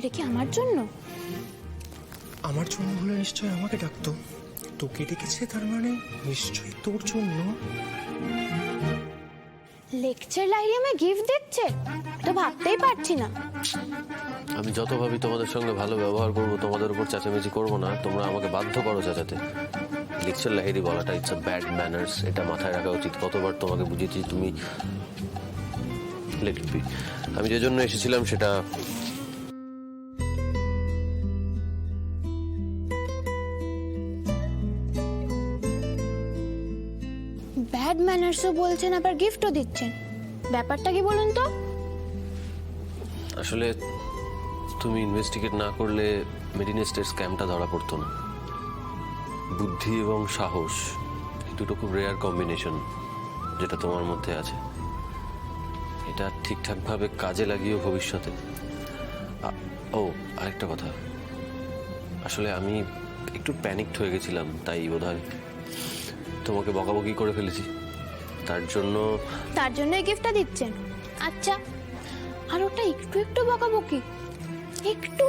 এটা কি আমার জন্য? আমার জন্য হলে নিশ্চয়ই আমাকে ডাকতো। তোকে ডেকেছে তার মানে নিশ্চয়ই তোর জন্য। লেকচার লাইনে আমায় গিফট দিচ্ছে, তো ভাবতেই পারছি না। আমি যত ভাবি তোমাদের সঙ্গে ভালো ব্যবহার করবো, তোমাদের উপর চেঁচামেচি করবো না, তোমরা আমাকে বাধ্য করো চেঁচাতে। লেকচার লাহিড়ি বলাটা ইটস আ ব্যাড ম্যানার্স, এটা মাথায় রাখা উচিত। কতবার তোমাকে বুঝিয়েছি, তুমি লেট ইট বি। আমি যে জন্য এসেছিলাম সেটা ব্যাড ম্যানার্সও বলছেন, আবার গিফটও দিচ্ছেন, ব্যাপারটা কি বলুন তো? আসলে তুমি ইনভেস্টিগেট না করলে মেডিনেস্টের স্ক্যামটা ধরা পড়তো না। বুদ্ধি এবং সাহস, এই দুটো খুব রেয়ার কম্বিনেশন যেটা তোমার মধ্যে আছে। এটা ঠিকঠাকভাবে কাজে লাগিও ভবিষ্যতে। ও আরেকটা কথা, আসলে আমি একটু প্যানিকড হয়ে গেছিলাম, তাই বোধহয় তোমাকে বকাবকি করে ফেলেছি। তার জন্য এই গিফটটা দিচ্ছেন? আচ্ছা, আর ওটা একটু একটু বকাবকি, একটু।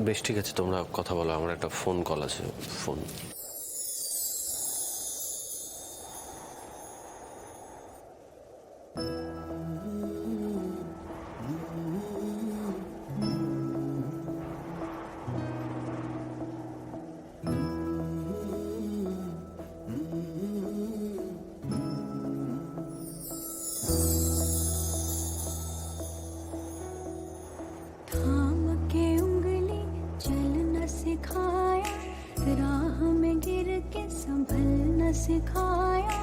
বেশ, ঠিক আছে, তোমরা কথা বলো, আমার একটা ফোন কল আছে। ফোন सिखाया, राह में गिर के संभलना सिखाया,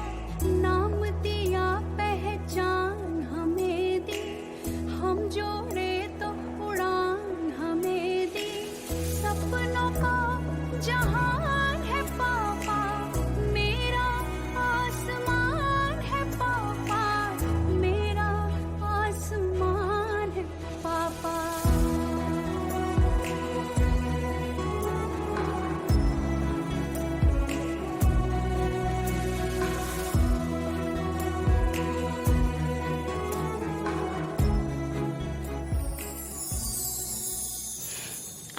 नाम दिया पहचान हमें दी, हम जोड़े तो उड़ान हमें दी, सपनों का जहान है पापा, मेरा आसमान है पापा, मेरा आसमान है पापा।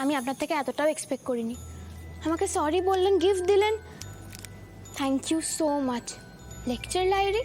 আমি আপনার থেকে এতটাও এক্সপেক্ট করিনি। আমাকে সরি বললেন, গিফট দিলেন, thank you so much lecture Lairi.